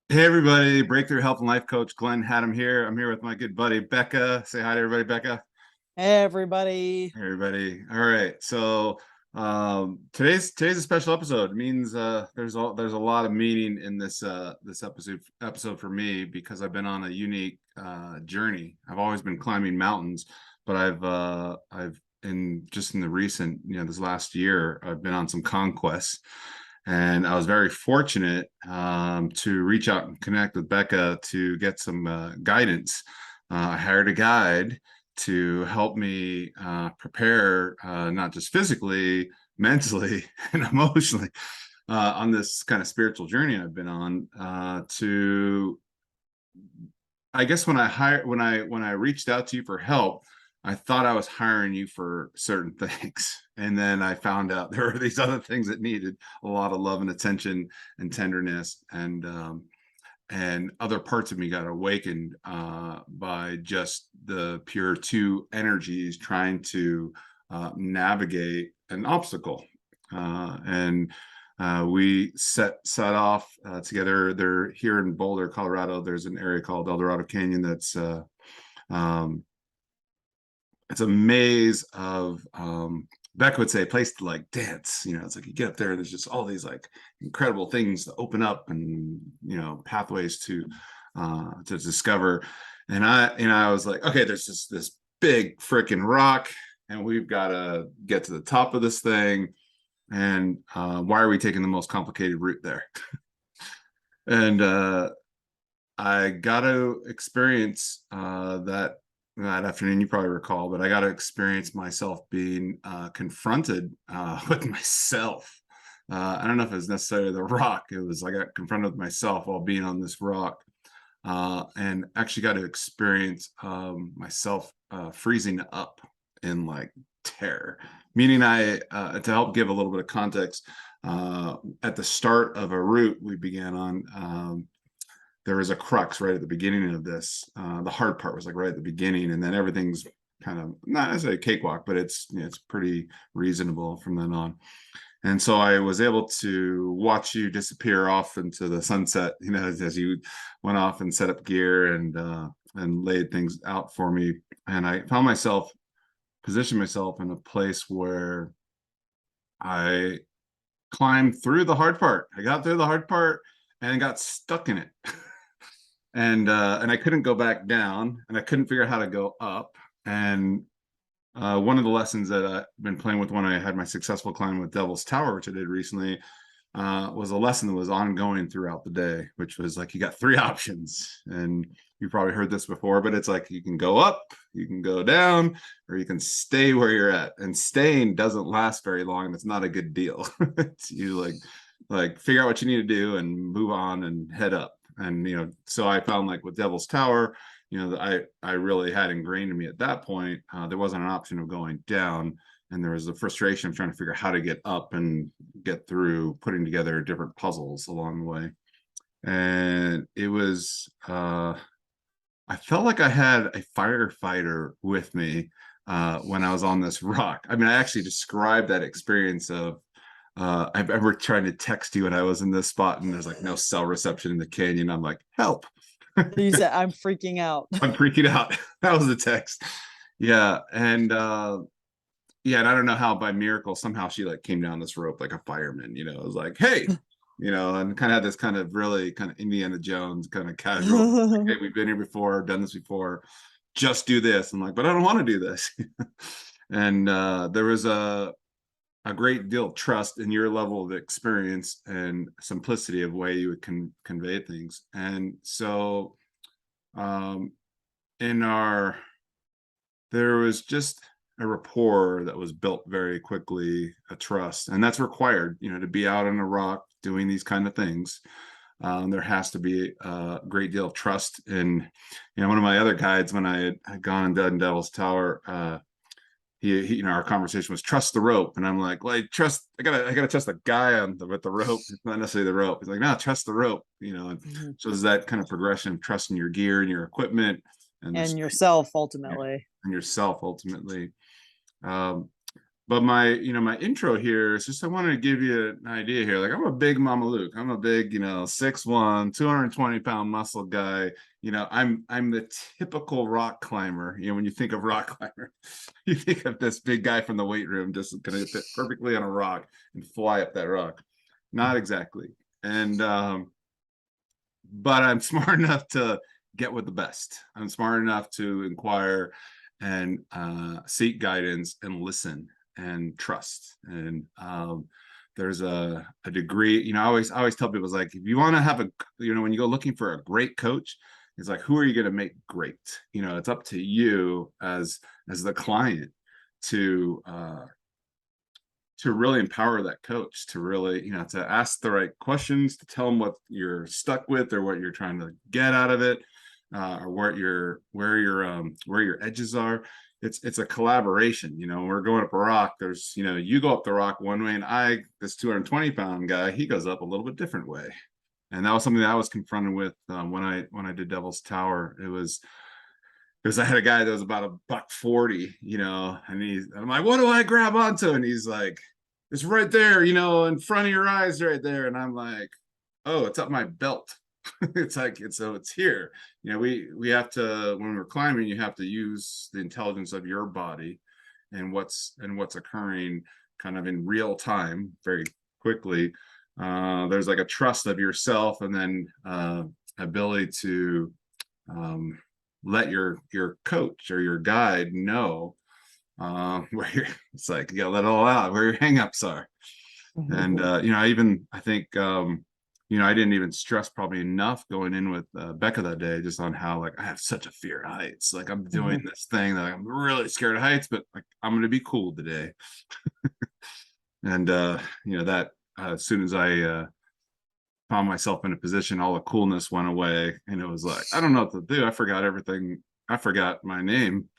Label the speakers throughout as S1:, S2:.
S1: Hey everybody, Breakthrough Health and Life Coach Glenn Hattem here. I'm here with my good buddy Becca. Say hi to everybody, Becca.
S2: Hey, everybody.
S1: Hey everybody. All right. So today's a special episode. It means there's a lot of meaning in this episode for me because I've been on a unique journey. I've always been climbing mountains, but I've in the recent, this last year, I've been on some conquests. And I was very fortunate to reach out and connect with Becca to get some guidance. I hired a guide to help me prepare, not just physically, mentally, and emotionally, on this kind of spiritual journey I've been on. I guess when I reached out to you for help, I thought I was hiring you for certain things. And then I found out there were these other things that needed a lot of love and attention and tenderness. And other parts of me got awakened by just the pure two energies trying to navigate an obstacle. And We set off together. They're here in Boulder, Colorado. There's an area called El Dorado Canyon that's um, it's a maze of Becca would say a place to like dance. It's like you get up there, there's just all these like incredible things to open up and pathways to discover. And I was like, okay, there's just this big freaking rock, and we've got to get to the top of this thing. And why are we taking the most complicated route there? And I got to experience that afternoon. You probably recall, but I got to experience myself being confronted with myself. I don't know if it was necessarily the rock. It was I got confronted with myself while being on this rock, and actually got to experience myself freezing up in like terror. Meaning, to help give a little bit of context, at the start of a route we began on. There was a crux right at the beginning of this. The hard part was like right at the beginning, and then everything's kind of not as a cakewalk, but it's pretty reasonable from then on. And so I was able to watch you disappear off into the sunset, as you went off and set up gear and laid things out for me. And I found myself positioned myself in a place where I climbed through the hard part. I got through the hard part and got stuck in it. And I couldn't go back down, and I couldn't figure out how to go up. And one of the lessons that I've been playing with when I had my successful climb with Devil's Tower, which I did recently, was a lesson that was ongoing throughout the day, which was like you got three options. And you probably heard this before, but it's like you can go up, you can go down, or you can stay where you're at. And staying doesn't last very long, and it's not a good deal. It's you like figure out what you need to do and move on and head up. And so I found like with Devil's Tower, I really had ingrained in me at that point, there wasn't an option of going down, and there was the frustration of trying to figure out how to get up and get through putting together different puzzles along the way. And it was I felt like I had a firefighter with me when I was on this rock. I mean, I actually described that experience of I remember trying to text you when I was in this spot, and there's like no cell reception in the canyon. I'm like, help.
S2: You said I'm freaking out.
S1: I'm freaking out. That was the text. Yeah. And I don't know how by miracle somehow she like came down this rope like a fireman, it was like, hey, and kind of had this kind of really kind of Indiana Jones kind of casual, like, hey, we've been here before, done this before, just do this. I'm like, but I don't want to do this. And there was a great deal of trust in your level of experience and simplicity of way you would convey things. And so um, in our there was just a rapport that was built very quickly, a trust, and that's required, to be out on a rock doing these kind of things. There has to be a great deal of trust. And one of my other guides, when I had gone and done Devil's Tower, he our conversation was trust the rope, and I'm like, well, I gotta trust the guy with the rope. It's not necessarily the rope. He's like, no, trust the rope. And so there's that kind of progression of trusting your gear and your equipment and
S2: And yourself
S1: yeah,
S2: ultimately.
S1: and yourself ultimately. Um, but my intro here is just I wanted to give you an idea here. Like I'm a big Mama Luke. I'm a big, 6'1", 220-pound muscle guy. I'm the typical rock climber. When you think of rock climber, you think of this big guy from the weight room just gonna fit perfectly on a rock and fly up that rock. Not exactly. And but I'm smart enough to get with the best. I'm smart enough to inquire and seek guidance and listen and trust. And there's a degree, I always tell people, it's like, if you want to have when you go looking for a great coach, it's like, who are you going to make great? It's up to you as the client to really empower that coach, to really, to ask the right questions, to tell them what you're stuck with or what you're trying to get out of it, or where your edges are. It's a collaboration. We're going up a rock. There's, you go up the rock one way, and this 220-pound guy, he goes up a little bit different way. And that was something that I was confronted with when I did Devil's Tower. It was because I had a guy that was about $140, and I'm like, what do I grab onto? And he's like, it's right there, in front of your eyes right there. And I'm like, oh, it's up my belt. It's like, it's here. We have to, when we're climbing, you have to use the intelligence of your body and what's occurring kind of in real time, very quickly. There's like a trust of yourself, and then ability to let your coach or your guide know where it's like, you gotta let it all out, where your hangups are. And I think I didn't even stress probably enough going in with Becca that day, just on how, like, I have such a fear of heights. Like, I'm doing this thing that I'm really scared of heights, but like, I'm gonna be cool today. And that as soon as I found myself in a position, all the coolness went away, and it was like, I don't know what to do. I forgot everything. I forgot my name.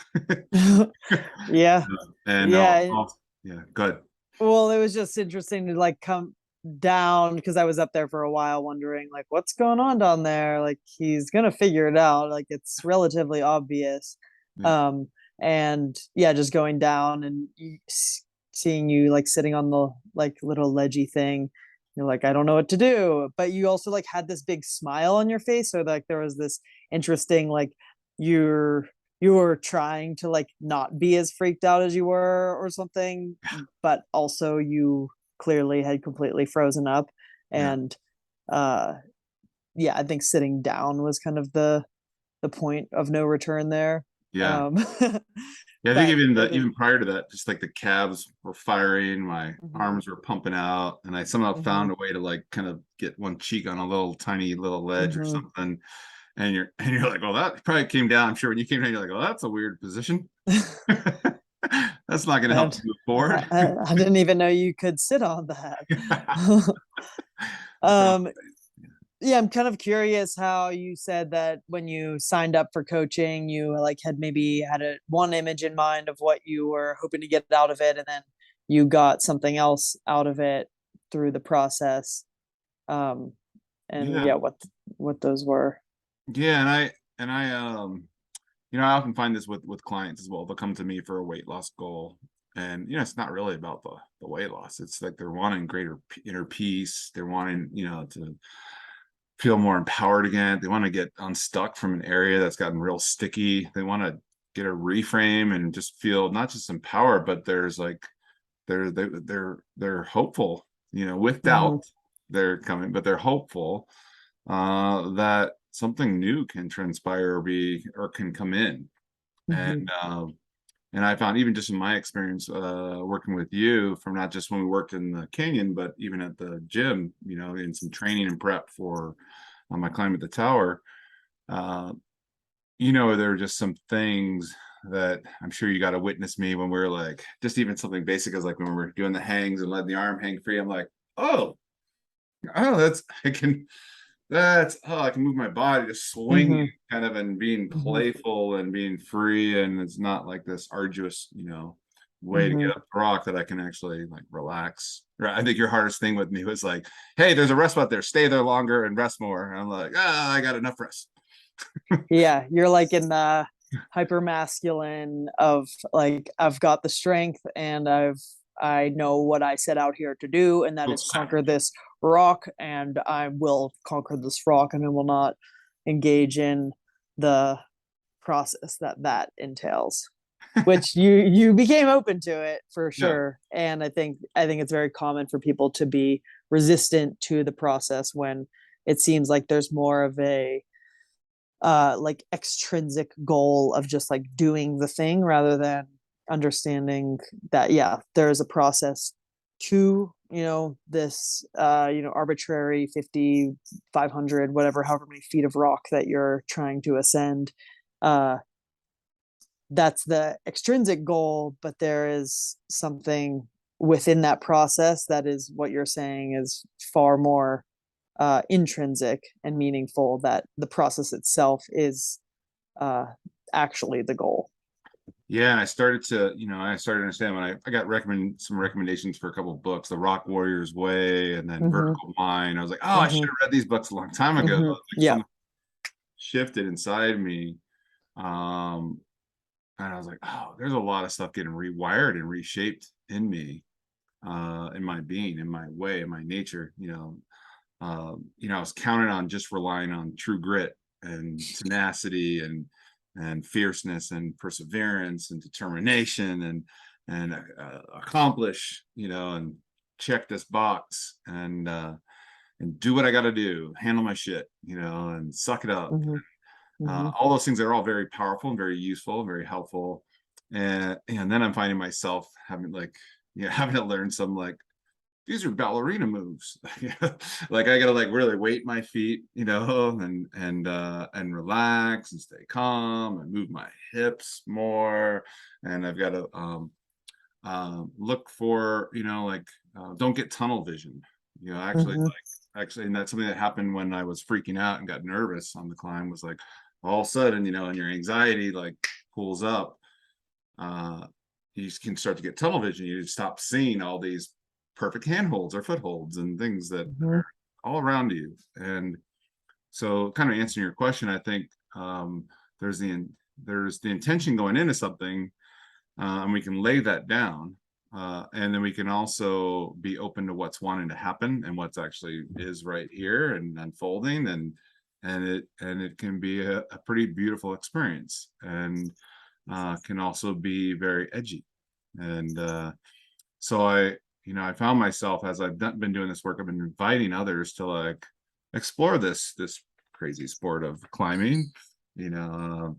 S2: Yeah.
S1: And
S2: Yeah.
S1: yeah, good.
S2: Well, it was just interesting to like come down, because I was up there for a while wondering like what's going on down there. Like he's gonna figure it out. Like it's relatively obvious.
S1: Yeah.
S2: And yeah, just going down and seeing you like sitting on the like little ledgy thing. You're like, I don't know what to do. But you also like had this big smile on your face. So like there was this interesting like you're you were trying to like not be as freaked out as you were or something, but also you clearly had completely frozen up.
S1: Yeah.
S2: And yeah, I think sitting down was kind of the point of no return there.
S1: Yeah.
S2: um
S1: Yeah, I think
S2: but it was
S1: even prior to that, just like the calves were firing, my
S2: mhm,
S1: arms were pumping out, and I somehow
S2: mhm,
S1: found a way to like kind of get one cheek on a little tiny little ledge or
S2: mhm.
S1: something. And you're like, well, that probably came down. I'm sure when you came down, you're like, oh, that's a weird position. That's not going to help
S2: And
S1: you move forward.
S2: I didn't even know you could sit on that. um yeah, I'm kind of curious how you said that when you signed up for coaching, you like had maybe had one image in mind of what you were hoping to get out of it, and then you got something else out of it through the process. Um, and
S1: Yeah,
S2: yeah, what those were.
S1: yeah, I often find this with clients as well. They'll come to me for a weight loss goal, and it's not really about the weight loss. It's like they're wanting greater inner peace. They're wanting to feel more empowered again. They want to get unstuck from an area that's gotten real sticky. They want to get a reframe and just feel not just empowered, but there's like they're hopeful. With doubt
S2: Hmm.
S1: they're coming, but they're hopeful that something new can transpire or can come in.
S2: Hmm.
S1: And I found, even just in my experience working with you, from not just when we worked in the canyon, but even at the gym, in some training and prep for my climb at the tower, uh, there are just some things that I'm sure you got to witness me when we're like, just even something basic as like when we're doing the hangs and letting the arm hang free. I'm like, oh, I can move my body, just swinging
S2: Hmm.
S1: kind of, and being
S2: Hmm.
S1: playful and being free. And it's not like this arduous, way to
S2: Hmm.
S1: get up the rock, that I can actually like relax. Right. I think your hardest thing with me was like, hey, there's a rest spot there, stay there longer and rest more. And I'm like, I got enough rest.
S2: Yeah, you're like in the hyper masculine of like, I've got the strength and I know what I set out here to do, and that
S1: Well,
S2: is conquer this rock, and I will conquer this rock, and I will not engage in the process that entails. Which you became open to it for
S1: yeah.
S2: sure, and I think it's very common for people to be resistant to the process when it seems like there's more of a like extrinsic goal of just like doing the thing rather than understanding that, yeah, there is a process to, this arbitrary 50, 500, whatever, however many feet of rock that you're trying to ascend. uh that's the extrinsic goal, but there is something within that process that is what you're saying is far more intrinsic and meaningful, that the process itself is uh, actually the goal.
S1: Yeah, and I started to, I started to understand when I got some recommendations for a couple of books, The Rock Warrior's Way and then
S2: Mm-hmm.
S1: Vertical Mind. I was like, oh, I should
S2: Mm-hmm.
S1: have read these books a long time ago.
S2: Mm-hmm.
S1: Like
S2: Yeah.
S1: something shifted inside me. Um, and I was like, oh, there's a lot of stuff getting rewired and reshaped in me, in my being, in my way, in my nature. I was counting on just relying on true grit and tenacity and fierceness and perseverance and determination and accomplish, and check this box and do what I got to do, handle my shit, and suck it up.
S2: Mm-hmm. Mm-hmm.
S1: All those things are all very powerful and very useful and very helpful. And then I'm finding myself having having to learn some like these are ballerina moves. Like I gotta like really weight my feet, and relax and stay calm and move my hips more. And I've got to look for, don't get tunnel vision.
S2: Mm-hmm.
S1: Actually, and that's something that happened when I was freaking out and got nervous on the climb. Was like all of a sudden, and your anxiety like pulls up. Uh, you can start to get tunnel vision. You stop seeing all these perfect handholds or footholds and things that
S2: Mm-hmm.
S1: are all around you. And so, kind of answering your question, I think there's the intention going into something, and we can lay that down, and then we can also be open to what's wanting to happen and what's actually is right here and unfolding, and it can be a pretty beautiful experience, and can also be very edgy. And so I found myself as I've been doing this work, I've been inviting others to like explore this crazy sport of climbing, you know,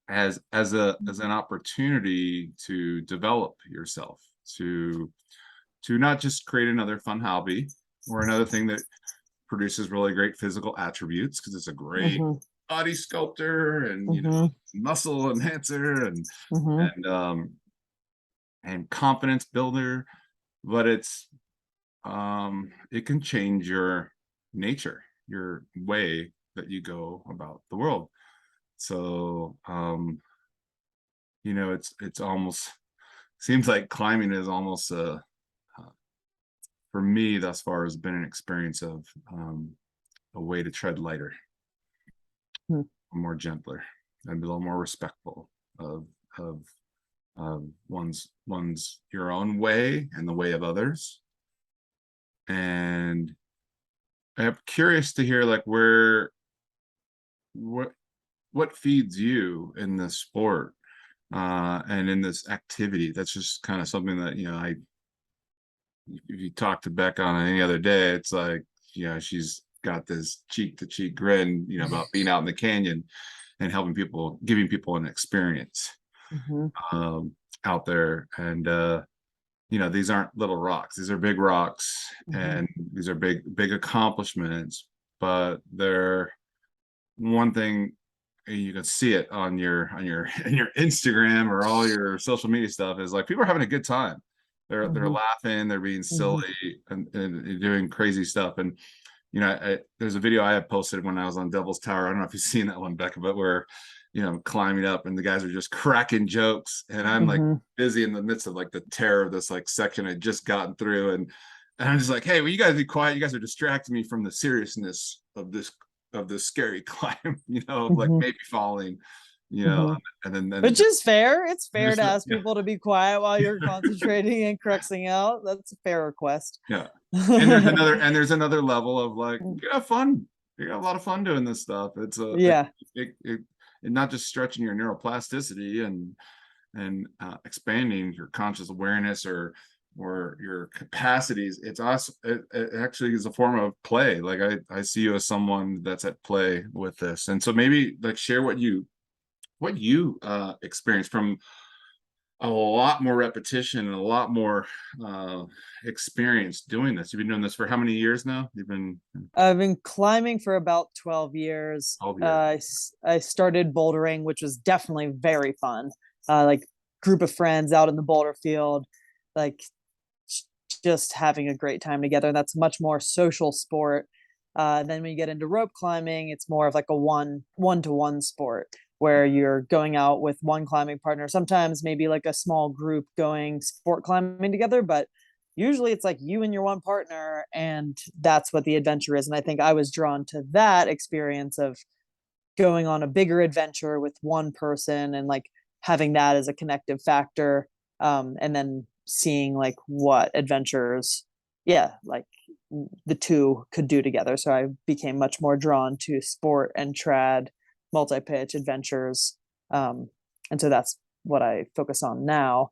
S1: as an opportunity to develop yourself, to not just create another fun hobby or another thing that produces really great physical attributes because it's a great
S2: Mm-hmm.
S1: body sculptor and
S2: Mm-hmm.
S1: muscle enhancer
S2: Mm-hmm.
S1: and confidence builder, but it can change your nature, your way that you go about the world. So it's almost seems like climbing is almost for me thus far has been an experience of a way to tread lighter, more gentler, and a little more respectful of of one's your own way and the way of others. And I'm curious to hear like what what feeds you in this sport, and in this activity. That's just kind of something that I if you talk to Becca on any other day, it's like she's got this cheek to cheek grin, about being out in the canyon and helping people, giving people an experience
S2: Mm-hmm.
S1: um, out there. And these aren't little rocks; these are big rocks,
S2: Mm-hmm.
S1: and these are big accomplishments. But they're one thing you can see it on your in your Instagram or all your social media stuff is like people are having a good time. They're
S2: Mm-hmm.
S1: laughing, they're being
S2: Mm-hmm.
S1: silly and doing crazy stuff. And there's a video I had posted when I was on Devil's Tower. I don't know if you've seen that one, Becca, but we're climbing up and the guys are just cracking jokes, and I'm like
S2: Mm-hmm.
S1: busy in the midst of like the terror of this like section I'd just gotten through, and I'm just like, hey, will you guys be quiet? You guys are distracting me from the seriousness of this scary climb, of like
S2: Mm-hmm.
S1: maybe falling. you know,
S2: Hmm.
S1: and then
S2: Which is fair. It's fair
S1: just
S2: to ask
S1: yeah,
S2: people to be quiet while you're concentrating and cruxing out. That's a fair request.
S1: yeah. And there's another level of like, you have fun. You got a lot of fun doing this stuff.
S2: Yeah.
S1: It not just stretching your neuroplasticity and expanding your conscious awareness or your capacities. It's us. It actually is a form of play. Like I see you as someone that's at play with this, and so maybe like share what you experience from a lot more repetition and a lot more uh experience doing this. You've been doing this for how many years now? You've been
S2: I've been climbing for about 12 years.
S1: 12 years.
S2: I started bouldering, which was definitely very fun. Like group of friends out in the boulder field, like just having a great time together. That's much more social sport. Then when you get into rope climbing, it's more of like a one to one sport where you're going out with one climbing partner. Sometimes maybe like a small group going sport climbing together, but usually it's like you and your one partner, and that's what the adventure is. And I think I was drawn to that experience of going on a bigger adventure with one person and like having that as a connective factor, and then seeing like what adventures, yeah, like the two could do together. So I became much more drawn to sport and trad multi-pitch adventures, and so that's what I focus on now.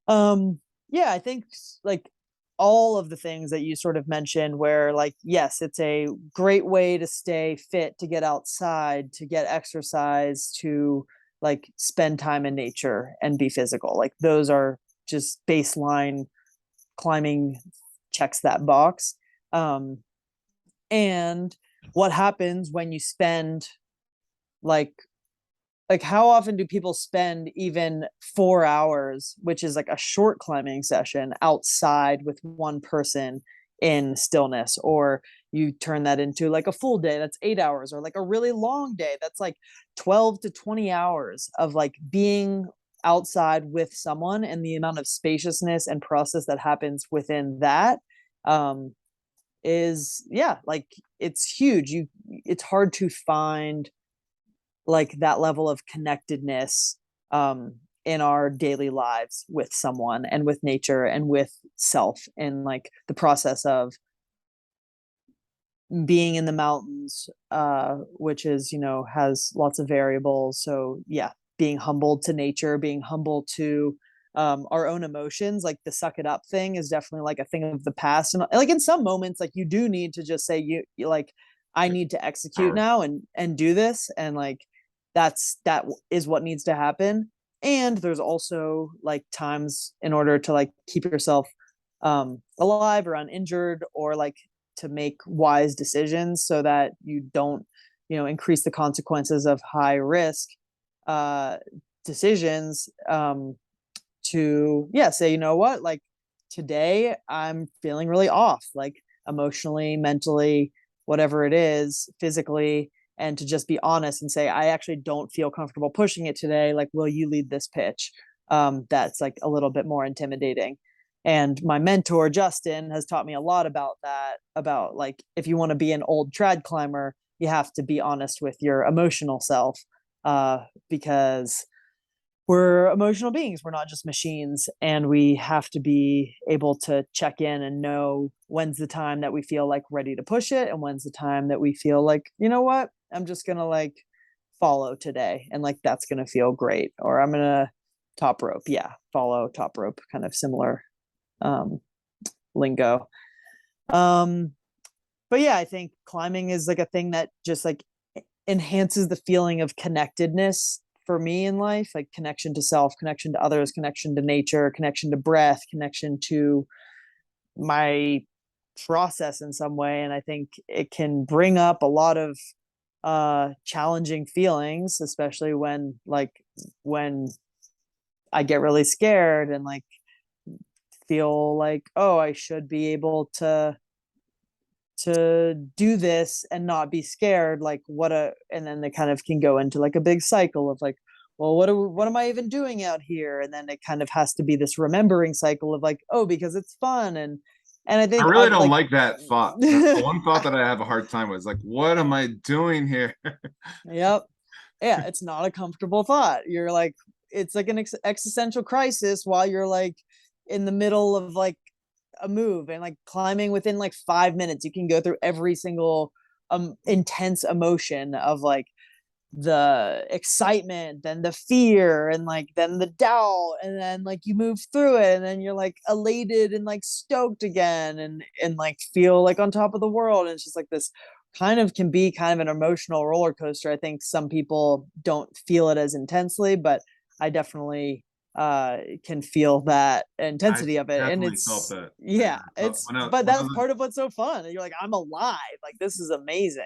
S2: Yeah, I think like all of the things that you sort of mentioned, where like yes, it's a great way to stay fit, to get outside, to get exercise, to like spend time in nature and be physical. Like those are just baseline. Climbing checks that box. um and what happens when you spend like how often do people spend even 4 hours, which is like a short climbing session, outside with one person in stillness? Or you turn that into like a full day, that's 8 hours, or like a really long day that's like 12 to 20 hours of like being outside with someone, and the amount of spaciousness and process that happens within that, um is, yeah, like it's huge. It's hard to find like that level of connectedness, um in our daily lives with someone and with nature and with self, and like the process of being in the mountains, which is, has lots of variables. So yeah, being humble to nature, being humble to our own emotions. Like the suck it up thing is definitely like a thing of the past, and like in some moments like you do need to just say, you like, I need to execute
S1: Power.
S2: now and do this, and like that is what needs to happen. And there's also like times in order to like keep yourself alive or uninjured, or like to make wise decisions so that you don't, increase the consequences of high risk uh decisions, to, yeah, say, you know what, like today I'm feeling really off, like emotionally, mentally, whatever it is, physically, and to just be honest and say, I actually don't feel comfortable pushing it today, like will you lead this pitch? That's like a little bit more intimidating. And my mentor Justin has taught me a lot about that, about like if you want to be an old trad climber, you have to be honest with your emotional self, because we're emotional beings. We're not just machines, and we have to be able to check in and know when's the time that we feel like ready to push it, and when's the time that we feel like, you know what, I'm just gonna like follow today, and like that's gonna feel great. Or I'm gonna top rope, yeah, follow top rope, kind of similar um lingo. um but yeah, I think climbing is like a thing that just like enhances the feeling of connectedness for me in life, like connection to self, connection to others, connection to nature, connection to breath, connection to my process in some way. And I think it can bring up a lot of challenging feelings, especially when I get really scared and like feel like, oh, I should be able to do this and not be scared, like and then they kind of can go into like a big cycle of like, well, what am I even doing out here? And then it kind of has to be this remembering cycle of like, oh, because it's fun. And I
S1: I
S2: think
S1: really
S2: I've
S1: don't
S2: like
S1: like that thought. That's the one thought that I have a hard time with, is like, what am I doing here?
S2: yep. Yeah, it's not a comfortable thought. You're like, it's like an existential crisis while you're like in the middle of like a move, and like climbing within like 5 minutes you can go through every single intense emotion of like the excitement, then the fear, and like then the doubt, and then like you move through it, and then you're like elated and like stoked again, and like feel like on top of the world. And it's just like this kind of can be kind of an emotional roller coaster. I think some people don't feel it as intensely, but I definitely can feel that
S1: I
S2: intensity of it. And
S1: definitely felt
S2: it's,
S1: that.
S2: yeah,
S1: Uh,
S2: it's,
S1: when I
S2: but
S1: when I
S2: that's
S1: was on,
S2: part of what's so fun. You're like, I'm alive, like this is amazing.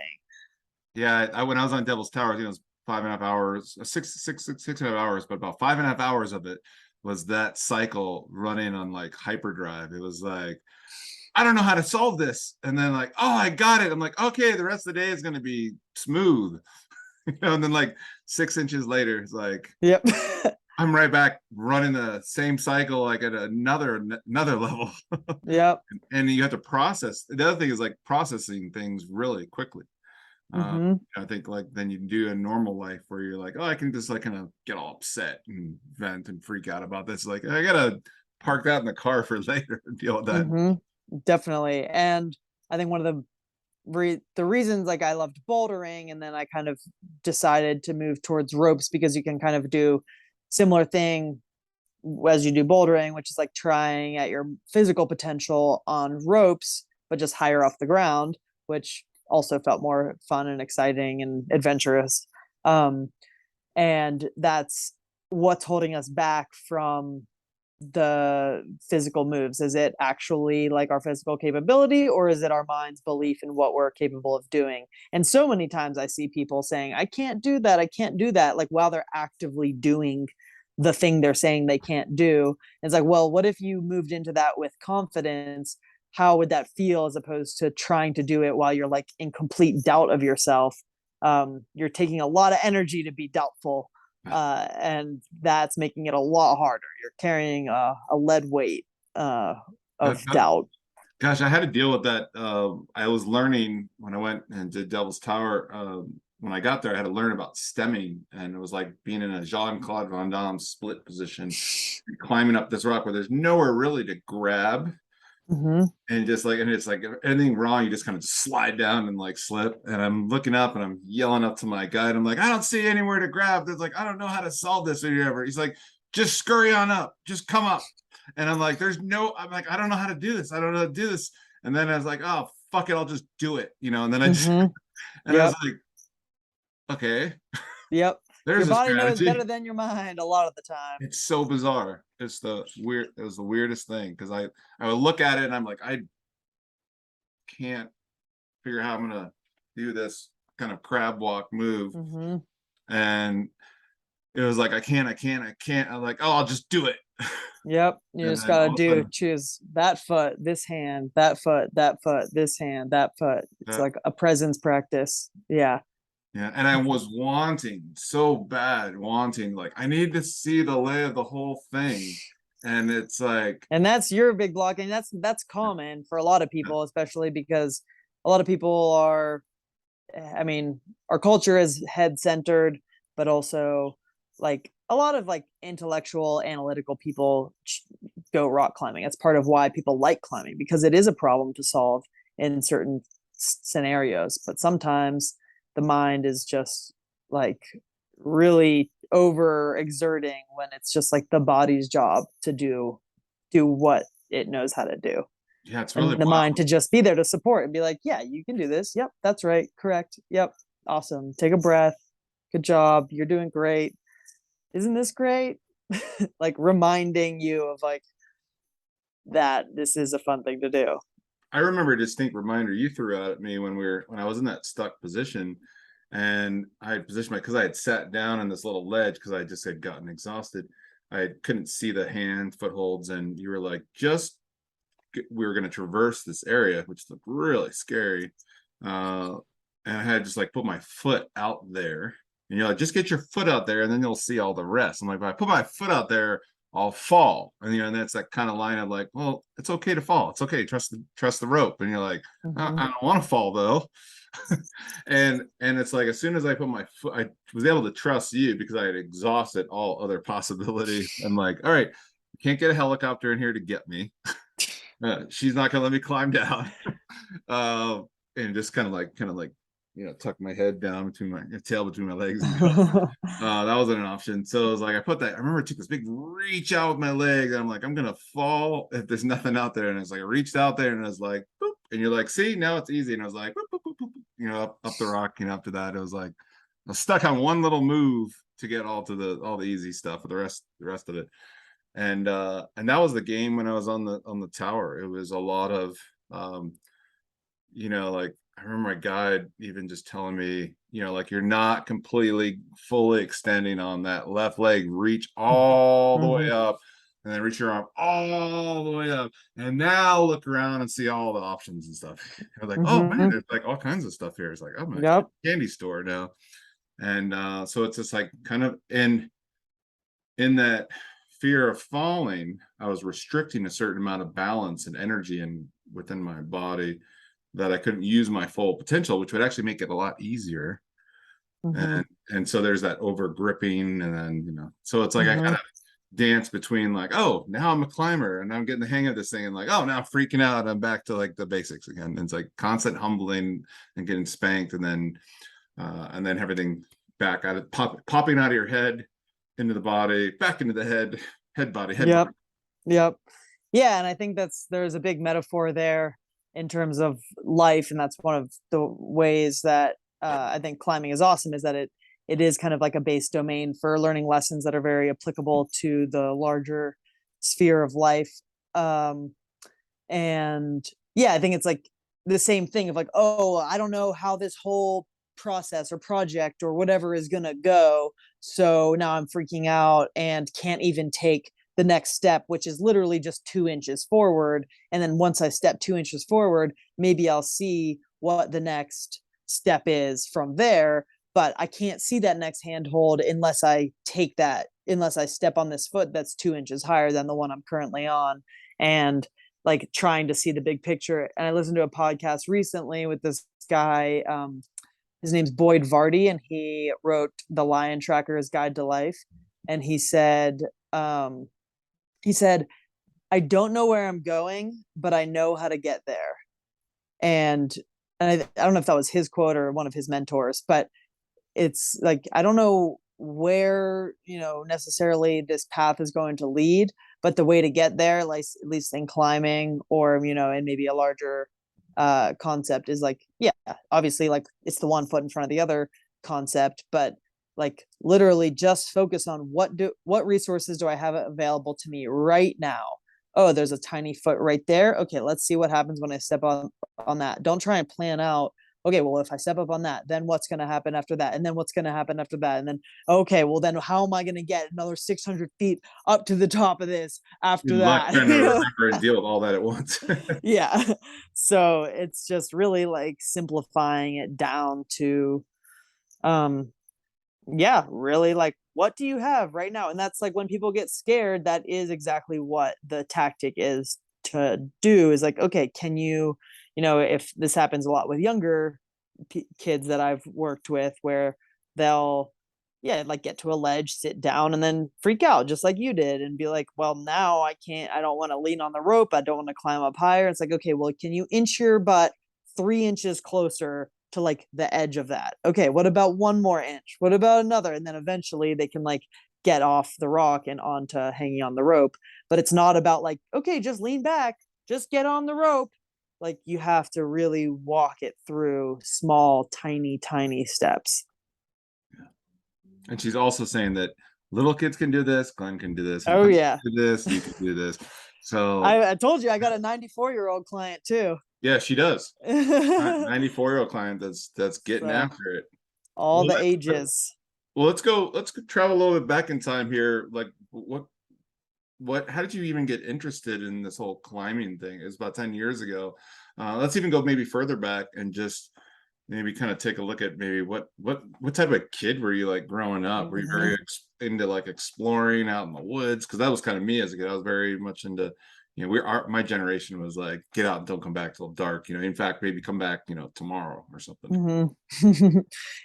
S1: yeah, when I was on Devil's Tower, I think it was 5.5 hours, 6.5 hours, but about 5.5 hours of it was that cycle running on like hyperdrive. It was like, I don't know how to solve this. And then like, oh, I got it. I'm like, okay, the rest of the day is going to be smooth. And then like 6 inches later, it's like,
S2: Yep.
S1: I'm right back running the same cycle, like at another level.
S2: Yep.
S1: And you have to process. The other thing is like processing things really quickly.
S2: Mm-hmm.
S1: I think like then you do a normal life where you're like, oh, I can just like kind of get all upset and vent and freak out about this. Like I gotta park that in the car for later and deal with that.
S2: Mm-hmm. Definitely. And I think one of the reasons like I loved bouldering, and then I kind of decided to move towards ropes, because you can kind of do similar thing as you do bouldering, which is like trying at your physical potential on ropes, but just higher off the ground, which also felt more fun and exciting and adventurous. Um, and that's what's holding us back from the physical moves. Is it actually like our physical capability, or is it our mind's belief in what we're capable of doing? And so many times I see people saying, I can't do that, I can't do that, like while they're actively doing the thing they're saying they can't do. And it's like, well, what if you moved into that with confidence? How would that feel, as opposed to trying to do it while you're like in complete doubt of yourself? You're taking a lot of energy to be doubtful, and that's making it a lot harder. You're carrying a lead weight of doubt.
S1: Gosh, I had to deal with that. I was learning when I went and did Devil's Tower. When I got there, I had to learn about stemming, and it was like being in a Jean-Claude Van Damme split position, climbing up this rock where there's nowhere really to grab,
S2: Mm-hmm.
S1: and just like, and it's like anything wrong, you just kind of just slide down and like slip. And I'm looking up and I'm yelling up to my guide. I'm like, I don't see anywhere to grab. There's like, I don't know how to solve this or whatever. He's like, just scurry on up, just come up. And I'm like, I'm like, I don't know how to do this. I don't know how to do this. And then I was like, oh, fuck it, I'll just do it. And then I just,
S2: Mm-hmm.
S1: and I was
S2: Yep.
S1: like, okay,
S2: Yep. Your
S1: there's a
S2: body knows better
S1: strategy.
S2: than your mind a lot of the time.
S1: It's so bizarre. It was the weirdest thing. Cause I would look at it and I'm like, I can't figure out how I'm gonna do this kind of crab walk move.
S2: Mm-hmm.
S1: And it was like, I can't. I'm like, oh, I'll just do it.
S2: Yep. You
S1: And
S2: just
S1: then
S2: gotta
S1: all of a
S2: do
S1: sudden,
S2: choose that foot, this hand, that foot, that foot, this hand, that foot. It's
S1: uh,
S2: like a presence practice. Yeah.
S1: yeah. And I was wanting so bad, wanting like I need to see the lay of the whole thing. And it's like,
S2: And that's your big block. And that's common for a lot of people, especially because a lot of people are, I mean, our culture is head centered, but also like a lot of like intellectual, analytical people go rock climbing. That's part of why people like climbing, because it is a problem to solve in certain scenarios. But sometimes the mind is just like really over exerting when it's just like the body's job to do what it knows how to do,
S1: yeah, it's really
S2: and the mind
S1: wild.
S2: to just be there to support and be like, yeah, you can do this. Yep, that's right. Correct. Yep. Awesome. Take a breath. Good job. You're doing great. Isn't this great? Like reminding you of like that this is a fun thing to do.
S1: I remember a distinct reminder you threw out at me when I was in that stuck position, and I had positioned because I had sat down on this little ledge because I just had gotten exhausted. I couldn't see the hand footholds, and you were like, just we were going to traverse this area, which looked really scary. Uh, and I had just like put my foot out there, and you're like, just get your foot out there, and then you'll see all the rest. I'm like, if I put my foot out there, I'll fall. And that's that kind of line of like, well, it's okay to fall. It's okay. Trust the rope. And you're like, I
S2: Mm-hmm.
S1: don't want to fall though. And it's like, as soon as I put my foot, I was able to trust you because I had exhausted all other possibilities. I'm like, all right, can't get a helicopter in here to get me. She's not gonna let me climb down. uh, and just kind of like, tuck my head down between my tail between my legs and go. That wasn't an option. So it was like, I put that, I remember I took this big reach out with my leg, and I'm like, I'm gonna fall if there's nothing out there. And it's like, I reached out there and I was like, boop, and you're like, see, now it's easy. And I was like, boop, boop, boop, boop, up the rock. After that, it was like, I was stuck on one little move to get all the easy stuff for the rest of it. And that was the game when I was on the tower. It was a lot of like, I remember my guide even just telling me, like, you're not completely fully extending on that left leg, reach all the way up, and then reach your arm all the way up, and now look around and see all the options and stuff. I was like, oh man, there's like all kinds of stuff here. It's like, I'm a candy store now. And so it's just like, kind of in that fear of falling, I was restricting a certain amount of balance and energy within my body, that I couldn't use my full potential, which would actually make it a lot easier. And so there's that over gripping, and then so it's like, I kind of dance between like, oh, now I'm a climber and I'm getting the hang of this thing, and like, oh, now I'm freaking out, I'm back to like the basics again. And it's like constant humbling and getting spanked, and then everything back out of popping out of your head into the body, back into the head body.
S2: Yep. Yeah, and I think there's a big metaphor there in terms of life, and that's one of the ways that I think climbing is awesome, is that it is kind of like a base domain for learning lessons that are very applicable to the larger sphere of life. And yeah, I think it's like the same thing of like, oh, I don't know how this whole process or project or whatever is gonna go, so now I'm freaking out and can't even take the next step, which is literally just 2 inches forward. And then once I step 2 inches forward, maybe I'll see what the next step is from there. But I can't see that next handhold unless I step on this foot that's 2 inches higher than the one I'm currently on. And like trying to see the big picture. And I listened to a podcast recently with this guy. His name's Boyd Vardy, and he wrote The Lion Tracker's Guide to Life. And he said, I don't know where I'm going, but I know how to get there. And I don't know if that was his quote or one of his mentors, but it's like, I don't know where, necessarily this path is going to lead, but the way to get there, like at least in climbing or, and maybe a larger concept, is like, yeah, obviously, like it's the one foot in front of the other concept, but like literally just focus on what resources do I have available to me right now. Oh, there's a tiny foot right there. Okay, let's see what happens when I step on that. Don't try and plan out, okay, well, if I step up on that, then what's going to happen after that? And then what's going to happen after that? And then, okay, well, then how am I going to get another 600 feet up to the top of this after that?
S1: Trying to remember and deal with all that at once.
S2: Yeah. So it's just really like simplifying it down to, yeah, really like, what do you have right now? And that's like, when people get scared, that is exactly what the tactic is to do, is like, okay, can you, if this happens a lot with younger kids that I've worked with, where they'll, yeah, like get to a ledge, sit down, and then freak out just like you did and be like, well, now I can't, I don't want to lean on the rope, I don't want to climb up higher. It's like, okay, well, can you inch your butt 3 inches closer to like the edge of that? Okay, what about one more inch? What about another? And then eventually they can like get off the rock and onto hanging on the rope. But it's not about like, okay, just lean back, just get on the rope. Like you have to really walk it through small, tiny steps.
S1: And she's also saying that little kids can do this, Glenn can do this.
S2: Oh yeah,
S1: do this, you can do this. So
S2: I told you I got a 94-year-old client too.
S1: Yeah, she does. 94-year-old client that's getting after it.
S2: All the ages.
S1: Well, let's go travel a little bit back in time here. Like how did you even get interested in this whole climbing thing? It was about 10 years ago. Let's even go maybe further back and just maybe kind of take a look at maybe what type of kid were you like growing up? Were you very into like exploring out in the woods? Because that was kind of me as a kid. I was very much into my generation was like, get out and don't come back till dark. In fact, maybe come back, tomorrow or something.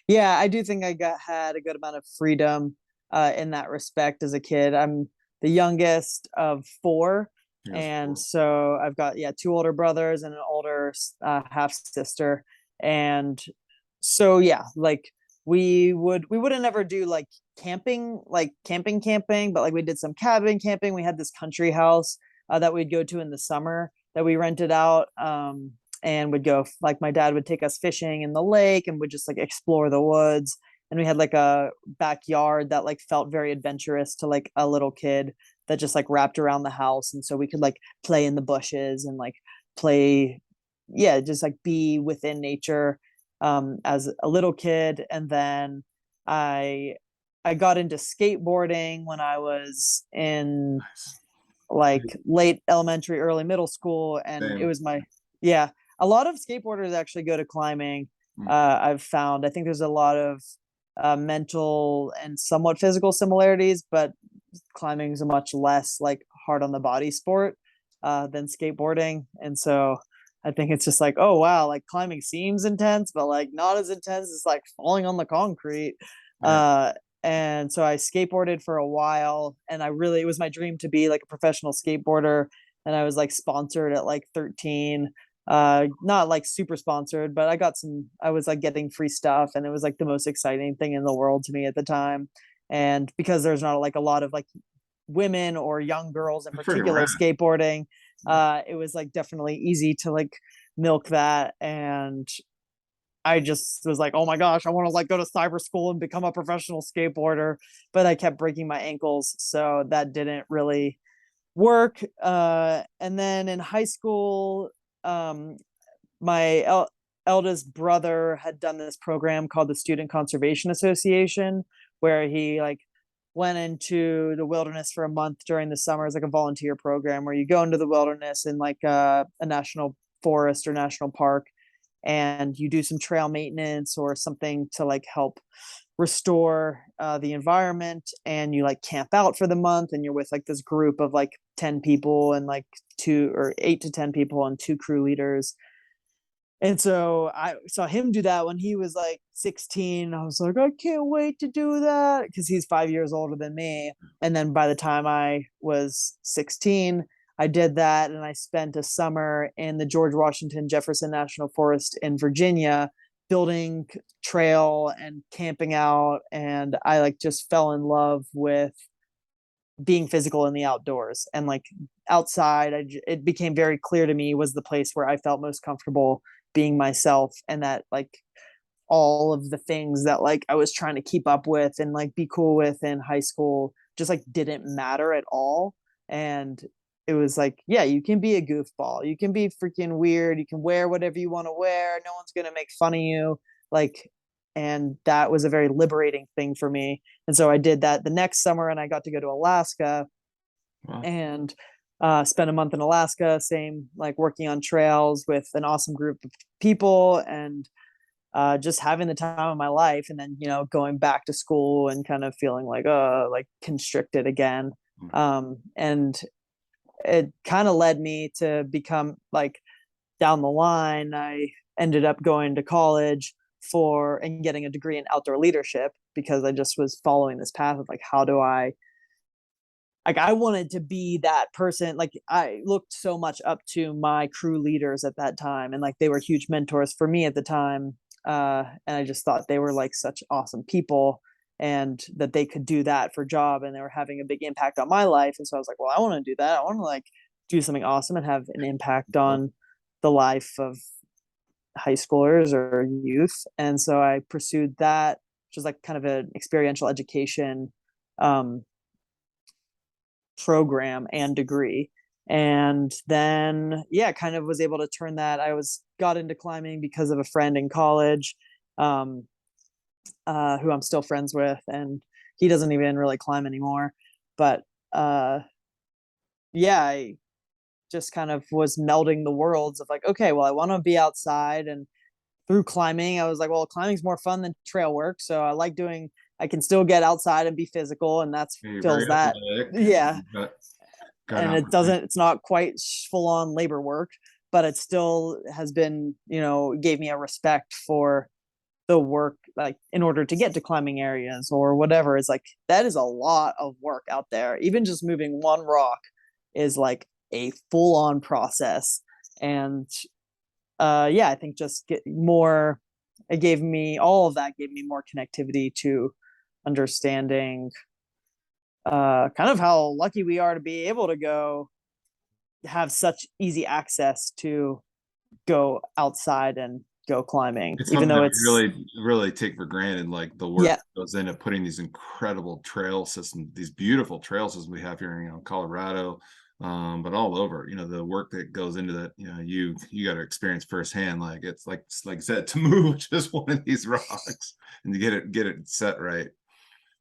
S2: Yeah, I do think had a good amount of freedom in that respect as a kid. I'm the youngest of four,
S1: Yes.
S2: and so I've got two older brothers and an older half sister, and so yeah, like we wouldn't ever do like camping, but like we did some cabin camping. We had this country house that we'd go to in the summer that we rented out. And would go, like, my dad would take us fishing in the lake and would just like explore the woods. And we had like a backyard that like felt very adventurous to like a little kid, that just like wrapped around the house. And so we could like play in the bushes and like play, yeah, just like be within nature as a little kid. And then I I got into skateboarding when I was in
S1: Nice.
S2: like late elementary, early middle school, and it
S1: Same.
S2: was my yeah. A lot of skateboarders actually go to climbing.
S1: Mm.
S2: I've found. I think there's a lot of mental and somewhat physical similarities, but climbing is a much less like hard on the body sport than skateboarding, and so I think it's just like, oh wow, like climbing seems intense, but like not as intense as like falling on the concrete.
S1: Yeah.
S2: Uh, and so I skateboarded for a while, and it was my dream to be like a professional skateboarder. And I was like sponsored at like 13, not like super sponsored, but I was like getting free stuff, and it was like the most exciting thing in the world to me at the time. And because there's not like a lot of like women or young girls in
S1: It's pretty
S2: particular
S1: rad.
S2: skateboarding,
S1: Yeah.
S2: it was like definitely easy to like milk that. And I just was like, oh my gosh, I want to like go to cyber school and become a professional skateboarder. But I kept breaking my ankles, so that didn't really work. And then in high school, um, my eldest brother had done this program called the Student Conservation Association, where he like went into the wilderness for a month during the summer as like a volunteer program, where you go into the wilderness in like a national forest or national park, and you do some trail maintenance or something to like help restore the environment. And you like camp out for the month, and you're with like this group of like 10 people and like 2 or 8 to 10 people and 2 crew leaders. And so I saw him do that when he was like 16. I was like, I can't wait to do that, because he's 5 years older than me. And then by the time I was 16, I did that, and I spent a summer in the George Washington Jefferson National Forest in Virginia, building trail and camping out. And I like just fell in love with being physical in the outdoors, and like outside. It became very clear to me was the place where I felt most comfortable being myself, and that like all of the things that like I was trying to keep up with and like be cool with in high school just like didn't matter at all. And it was like, yeah, you can be a goofball, you can be freaking weird, you can wear whatever you want to wear, no one's going to make fun of you, like. And that was a very liberating thing for me. And so I did that the next summer, and I got to go to Alaska
S1: Well,
S2: and spent a month in Alaska, same like working on trails with an awesome group of people, and just having the time of my life. And then going back to school and kind of feeling like constricted again. And it kind of led me to become like, down the line, I ended up going to college for and getting a degree in outdoor leadership, because I just was following this path of like, how do I like, I wanted to be that person. Like, I looked so much up to my crew leaders at that time, and like they were huge mentors for me at the time. And I just thought they were like such awesome people, and that they could do that for job, and they were having a big impact on my life. And so I was like, well, I want to do that. I want to like do something awesome and have an impact on the life of high schoolers or youth. And so I pursued that, which was like kind of an experiential education um, program and degree. And then yeah, kind of was able to turn that. Got into climbing because of a friend in college, um, who I'm still friends with, and he doesn't even really climb anymore. But yeah, I just kind of was melding the worlds of like, okay, well, I want to be outside. And through climbing, I was like, well, climbing's more fun than trail work, so I can still get outside and be physical, and that's
S1: you're very
S2: fills that.
S1: athletic,
S2: Yeah.
S1: but got
S2: and
S1: an opportunity.
S2: it's not quite full on labor work, but it still has been, gave me a respect for the work, like in order to get to climbing areas or whatever. It's like that is a lot of work out there. Even just moving one rock is like a full on process. And yeah, I think just get more, it gave me, all of that gave me more connectivity to understanding kind of how lucky we are to be able to go have such easy access to go outside and go climbing,
S1: It's
S2: even
S1: something
S2: though
S1: that we
S2: it's,
S1: really take for granted, like the work
S2: yeah,
S1: that goes into putting these incredible trail systems, these beautiful trail systems we have here in, Colorado, but all over, the work that goes into that, you got to experience firsthand. Like it's like I said, to move just one of these rocks and to get it set right.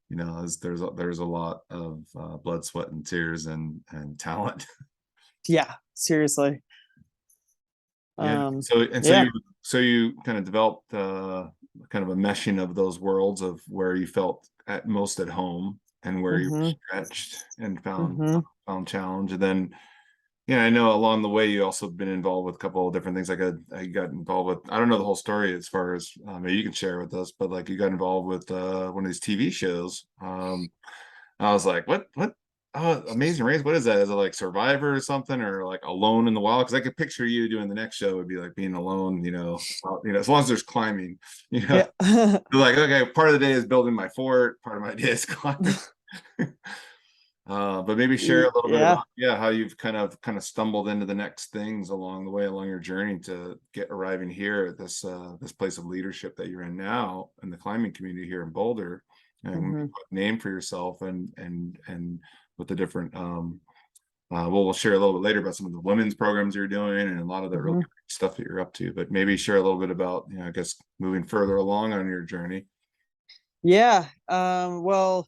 S1: There's a lot of blood, sweat, and tears and talent.
S2: yeah, seriously.
S1: Yeah.
S2: Um,
S1: So
S2: yeah.
S1: you kind of developed kind of a meshing of those worlds of where you felt at most at home and where you were
S2: Mm-hmm.
S1: stretched and
S2: Mm-hmm.
S1: found challenge. And then, yeah, I know along the way you also been involved with a couple of different things. Like I got involved with, I don't know the whole story as far as maybe you can share with us, but like you got involved with one of these TV shows. I was like, what? Oh, Amazing Race. What is that? Is it like Survivor or something, or like Alone in the Wild? Because I could picture you doing the next show would be like being alone, as long as there's climbing,
S2: Yeah.
S1: like, okay, part of the day is building my fort, part of my day is climbing. But maybe share a little bit
S2: Yeah.
S1: about, how you've kind of stumbled into the next things along the way, along your journey to arriving here at this place of leadership that you're in now in the climbing community here in Boulder, and
S2: Mm-hmm.
S1: name for yourself and with the different we'll share a little bit later about some of the women's programs you're doing and a lot of the really
S2: Mm-hmm.
S1: great stuff that you're up to. But maybe share a little bit about, I guess moving further along on your journey.
S2: Yeah. Well,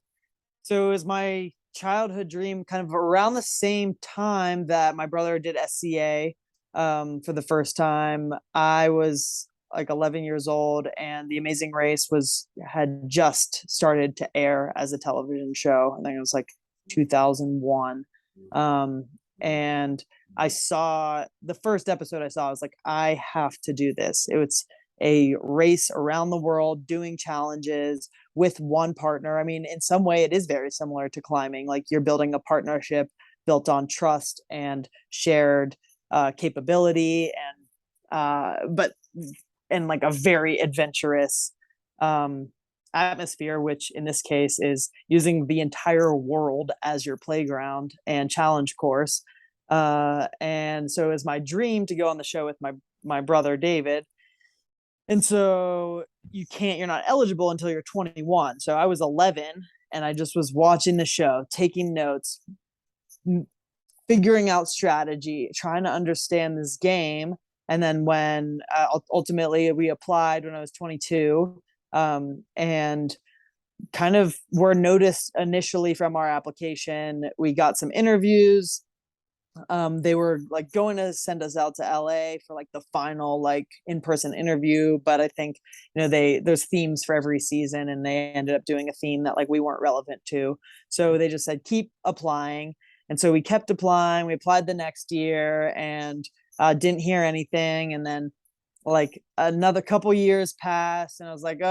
S2: so it was my childhood dream kind of around the same time that my brother did SCA for the first time. I was like 11 years old, and The Amazing Race had just started to air as a television show. I think it was like 2001. Um, and I saw the first episode I saw, I was like, I have to do this. It was a race around the world doing challenges with one partner. I mean, in some way, it is very similar to climbing. Like you're building a partnership built on trust and shared capability, but in like a very adventurous um, atmosphere, which in this case is using the entire world as your playground and challenge course. And so it was my dream to go on the show with my brother David, and so you're not eligible until you're 21. So I was 11 and I just was watching the show, taking notes, figuring out strategy, trying to understand this game. And then when ultimately we applied when I was 22, and kind of were noticed initially from our application, we got some interviews. They were like going to send us out to LA for like the final like in-person interview, but I think there's themes for every season, and they ended up doing a theme that like we weren't relevant to, so they just said keep applying. And so we kept applying. We applied the next year and didn't hear anything, and then like another couple years passed, and I was like, oh,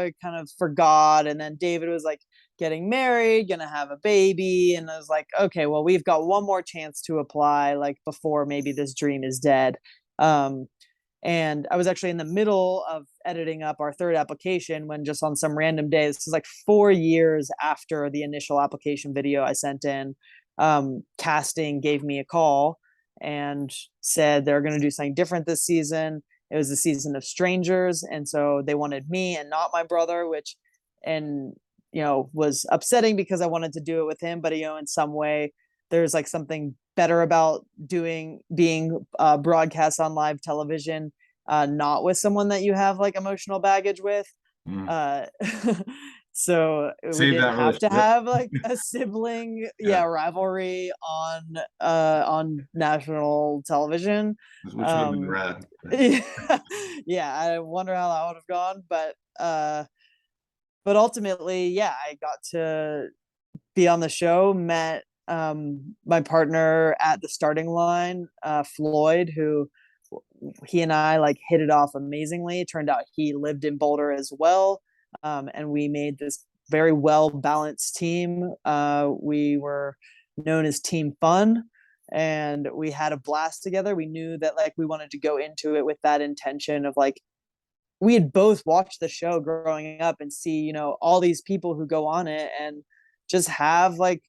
S2: I kind of forgot. And then David was like getting married, gonna have a baby, and I was like, okay, well, we've got one more chance to apply, like before maybe this dream is dead. um and I was actually in the middle of editing up our third application when just on some random day, this is like 4 years after the initial application video I sent in, casting gave me a call and said they're going to do something different this season. It was the season of strangers, and so they wanted me and not my brother, which, and was upsetting because I wanted to do it with him, but in some way there's like something better about being broadcast on live television, not with someone that you have like emotional baggage with.
S1: Mm.
S2: uh so we
S1: Save
S2: didn't
S1: that
S2: have to
S1: relationship.
S2: have like a sibling,
S1: Yeah,
S2: rivalry on national television.
S1: which would have been
S2: um
S1: rad.
S2: yeah, I wonder how that would have gone, but ultimately, yeah, I got to be on the show, met my partner at the starting line, Floyd, who he and I like hit it off amazingly. It turned out he lived in Boulder as well. And we made this very well balanced team. We were known as Team Fun, and we had a blast together. We knew that like we wanted to go into it with that intention of like, we had both watched the show growing up and see, all these people who go on it and just have like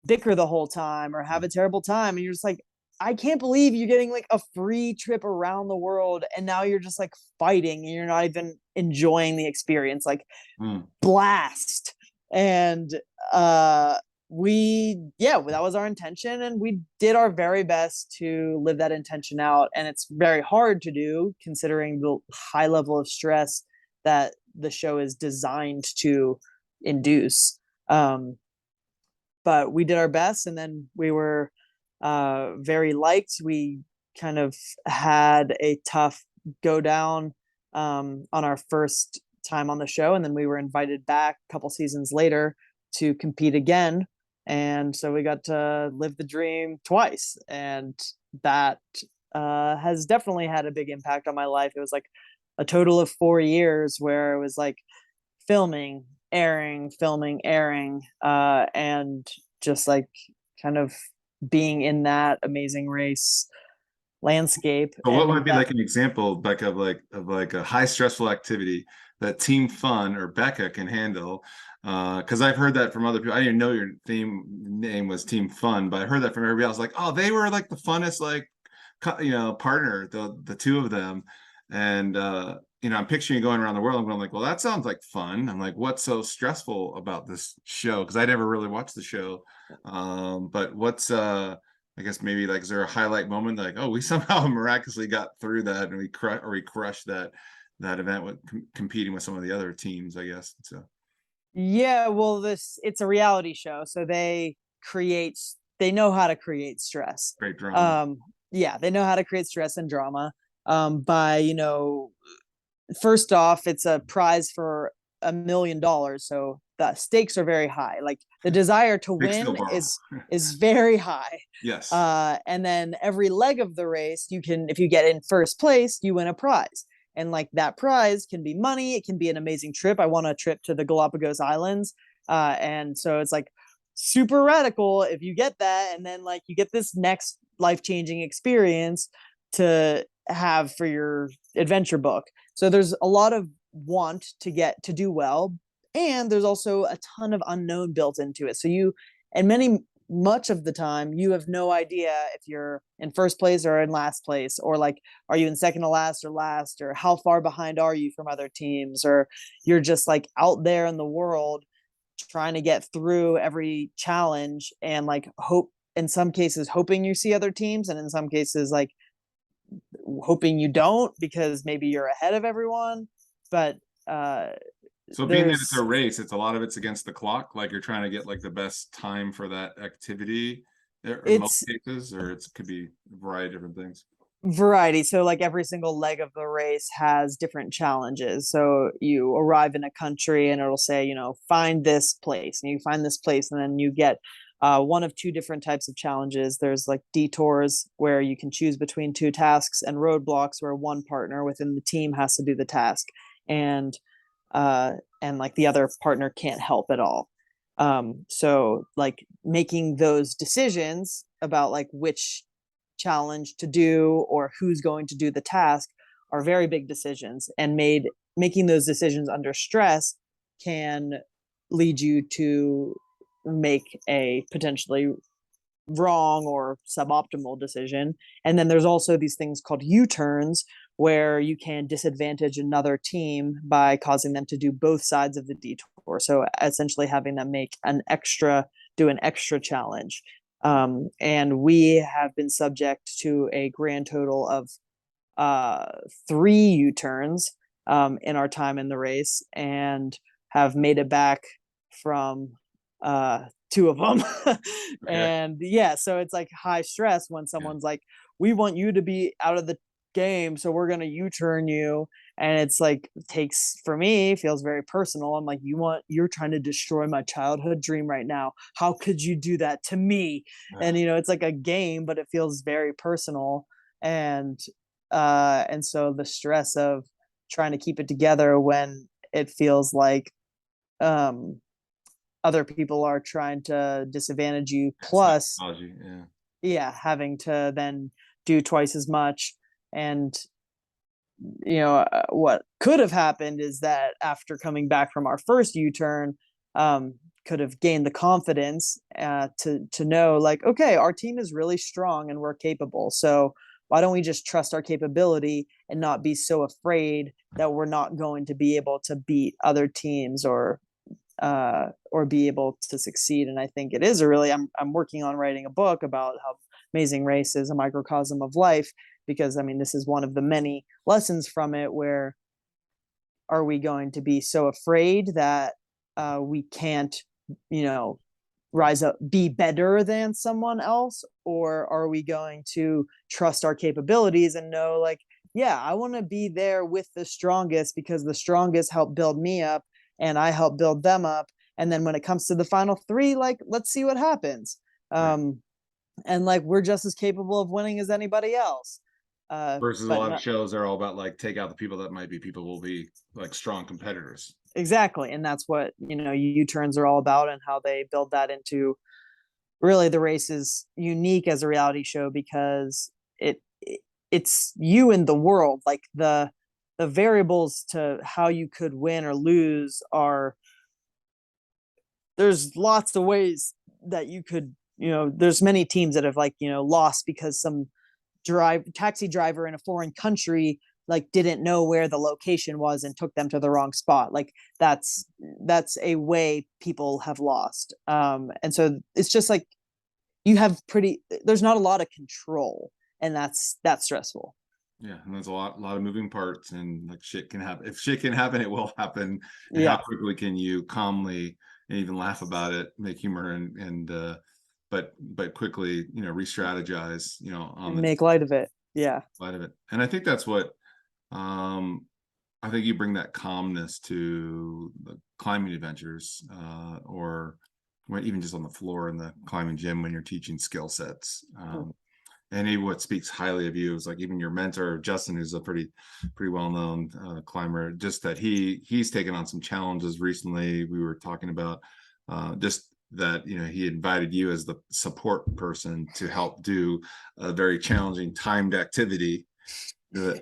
S2: bicker the whole time or have a terrible time. And you're just like, I can't believe you're getting like a free trip around the world and now you're just like fighting and you're not even enjoying the experience. Like, blast. And that was our intention, and we did our very best to live that intention out. And it's very hard to do considering the high level of stress that the show is designed to induce. But we did our best, and then we were very liked. We kind of had a tough go down on our first time on the show, and then we were invited back a couple seasons later to compete again. And so we got to live the dream twice, and that has definitely had a big impact on my life. It was like a total of 4 years where it was like filming, airing, filming, airing, and just like kind of being in that amazing race landscape.
S1: So what
S2: And
S1: might be like an example, Becca, of like a high stressful activity that Team Fun or Becca can handle? Because I've heard that from other people. I didn't know your theme name was Team Fun, but I heard that from everybody else. Like, oh, they were like the funnest, like, partner, the two of them. And I'm picturing you going around the world. I'm going like, well, that sounds like fun. I'm like, what's so stressful about this show? Because I never really watched the show. But what's I guess maybe like, is there a highlight moment like, oh, we somehow miraculously got through that and we crushed that event with competing with some of the other teams, I guess. So
S2: yeah, well, it's a reality show, so they know how to create stress.
S1: great drama.
S2: Yeah, they know how to create stress and drama. By first off, it's a prize for $1 million, so the stakes are very high. Like the desire to
S1: Big
S2: win
S1: snowball.
S2: is very high.
S1: Yes.
S2: And then every leg of the race, if you get in first place, you win a prize. And like that prize can be money, it can be an amazing trip. I won a trip to the Galapagos Islands. And so it's like super radical if you get that. And then like you get this next life-changing experience to have for your adventure book. So there's a lot of want to get to do well. And there's also a ton of unknown built into it. So much of the time you have no idea if you're in first place or in last place, or like, are you in second to last, or how far behind are you from other teams, or you're just like out there in the world trying to get through every challenge and like hope, in some cases hoping you see other teams, and in some cases like hoping you don't because maybe you're ahead of everyone. But
S1: so being that it's a race, a lot of it's against the clock. Like you're trying to get like the best time for that activity in most cases, or it could be a variety of different things.
S2: Variety. So like every single leg of the race has different challenges. So you arrive in a country and it'll say, find this place, and you find this place, and then you get one of two different types of challenges. There's like detours where you can choose between two tasks, and roadblocks where one partner within the team has to do the task. And like the other partner can't help at all. So like making those decisions about like which challenge to do or who's going to do the task are very big decisions, and making those decisions under stress can lead you to make a potentially wrong or suboptimal decision. And then there's also these things called U-turns, where you can disadvantage another team by causing them to do both sides of the detour. So essentially having them do an extra challenge. And we have been subject to a grand total of 3 U-turns in our time in the race, and have made it back from 2 of them. Okay. And yeah, so it's like high stress when someone's like, we want you to be out of the game, so we're going to U-turn you. And it's like takes for me feels very personal. I'm like, you're trying to destroy my childhood dream right now. How could you do that to me? And it's like a game, but it feels very personal. And and so the stress of trying to keep it together when it feels like um other people are trying to disadvantage you, plus
S1: Psychology, yeah.
S2: yeah, having to then do twice as much. And what could have happened is that after coming back from our first U-turn, could have gained the confidence to know, like, okay, our team is really strong and we're capable, so why don't we just trust our capability and not be so afraid that we're not going to be able to beat other teams or be able to succeed. And I think it is a really, I'm working on writing a book about how Amazing Race is a microcosm of life, because I mean, this is one of the many lessons from it. Where are we going to be so afraid that we can't, you know, rise up, be better than someone else? Or are we going to trust our capabilities and know, like, yeah, I want to be there with the strongest because the strongest help build me up and I help build them up. And then when it comes to the final three, like, let's see what happens.
S1: Right.
S2: And like, we're just as capable of winning as anybody else.
S1: Versus a
S2: But
S1: lot of
S2: not
S1: shows are all about like take out the people that might be people will be like strong competitors.
S2: exactly. And that's what, U-turns are all about, and how they build that into, really, the race is unique as a reality show because it's you in the world. Like the variables to how you could win or lose are, there's lots of ways that you could, there's many teams that have, like, lost because some taxi driver in a foreign country like didn't know where the location was and took them to the wrong spot. Like, that's a way people have lost. And so it's just like, there's not a lot of control, and that's stressful.
S1: Yeah, and there's a lot of moving parts, and like shit can happen. If shit can happen, it will happen. And how
S2: Yeah,
S1: quickly can you calmly and even laugh about it, make humor, and but quickly, re-strategize, on
S2: and
S1: the
S2: make light of it. Yeah.
S1: side of it. And I think that's what um I think you bring that calmness to the climbing adventures, or when even just on the floor in the climbing gym when you're teaching skill sets. And even what speaks highly of you is like even your mentor Justin, who's a pretty well-known climber. Just that he's taken on some challenges recently. We were talking about just that he invited you as the support person to help do a very challenging timed activity.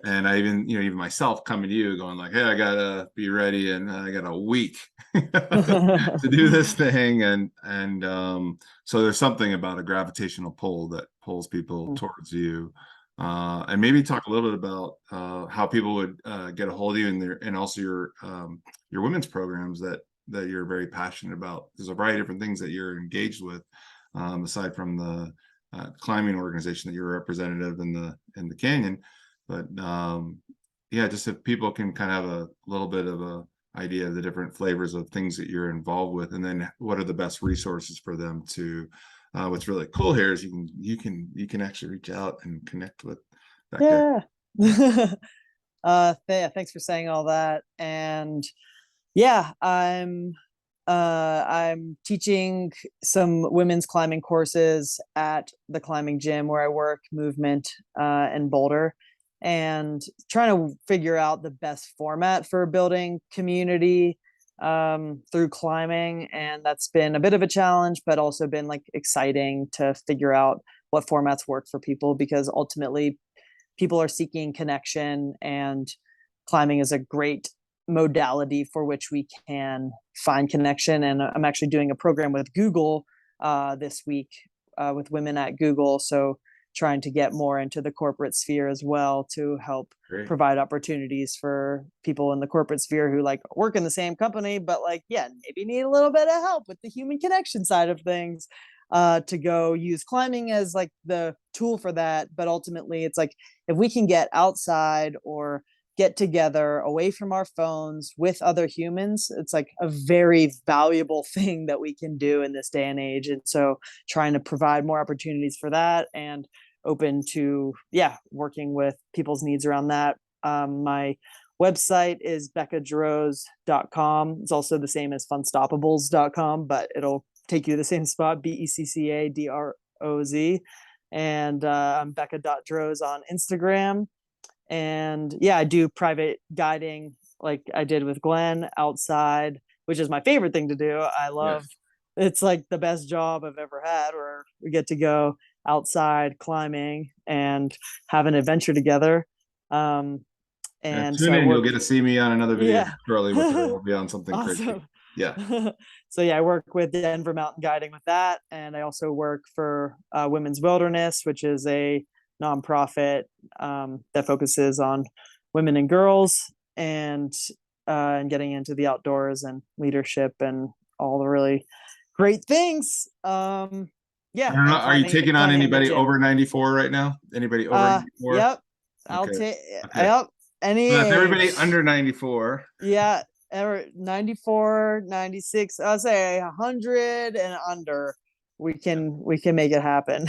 S1: And I even myself coming to you going like, hey, I gotta be ready, and I got a week to do this thing. And so there's something about a gravitational pull that pulls people towards you. And maybe talk a little bit about how people would get a hold of you, and also your women's programs that you're very passionate about. There's a variety of different things that you're engaged with, aside from the climbing organization that you're a representative in the canyon. But yeah, just if people can kind of have a little bit of a idea of the different flavors of things that you're involved with, and then what are the best resources for them to. What's really cool here is you can actually reach out and connect with Becca.
S2: Yeah. Yeah, thanks for saying all that. And yeah, I'm teaching some women's climbing courses at the climbing gym where I work, Movement, in Boulder, and trying to figure out the best format for building community through climbing. And that's been a bit of a challenge, but also been like exciting to figure out what formats work for people, because ultimately people are seeking connection, and climbing is a great modality for which we can find connection. And I'm actually doing a program with Google this week, with women at Google. So trying to get more into the corporate sphere as well, to help
S1: Great.
S2: provide opportunities for people in the corporate sphere who like work in the same company, but like, yeah, maybe need a little bit of help with the human connection side of things, to go use climbing as like the tool for that. But ultimately it's like, if we can get outside or get together away from our phones with other humans, it's like a very valuable thing that we can do in this day and age. And so trying to provide more opportunities for that, and open to, yeah, working with people's needs around that. My Website is beccadroz.com. It's also the same as funstoppables.com, but it'll take you to the same spot, BECCADROZ. And I'm Becca.droz on Instagram. And yeah, I do private guiding like I did with Glenn outside, which is my favorite thing to do. I love it's like the best job I've ever had, where we get to go outside climbing and have an adventure together. And so
S1: Tune
S2: I
S1: in, you'll
S2: work,
S1: get to see me on another video
S2: yeah.
S1: shortly with her. We'll be on something crazy.
S2: Awesome.
S1: Yeah.
S2: So yeah, I work with Denver Mountain Guiding with that, and I also work for Women's Wilderness, which is a nonprofit that focuses on women and girls and getting into the outdoors and leadership and all the really great things.
S1: I
S2: Yeah,
S1: don't know.
S2: and
S1: Are you
S2: climbing,
S1: taking on
S2: climbing in the
S1: anybody
S2: gym.
S1: over 94 right now? Anybody over 94?
S2: Yep. I'll
S1: Okay.
S2: take.
S1: Okay.
S2: Yep. Any
S1: So that's everybody
S2: age.
S1: under 94.
S2: Yeah, 94, 96, I'll say 100 and under. We can make it happen.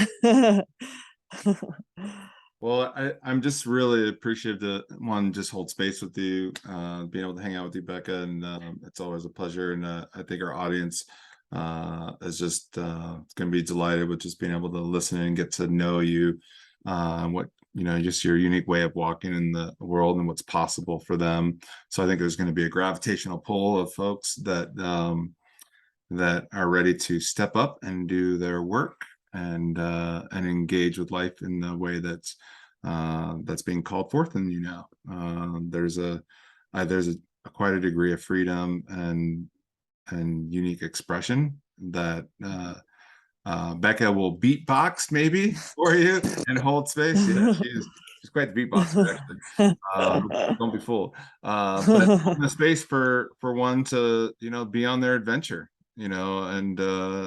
S1: Well, I'm just really appreciative to one just hold space with you, being able to hang out with you, Becca, and it's always a pleasure. And I think our audience is just going to be delighted with just being able to listen and get to know you, what just your unique way of walking in the world and what's possible for them. So I think there's going to be a gravitational pull of folks that are ready to step up and do their work and engage with life in the way that's being called forth. And there's quite a degree of freedom and unique expression that Becca will beatbox maybe for you and hold space. Yeah, she's quite the beatboxer actually. Don't be fooled. But the space for one to be on their adventure, and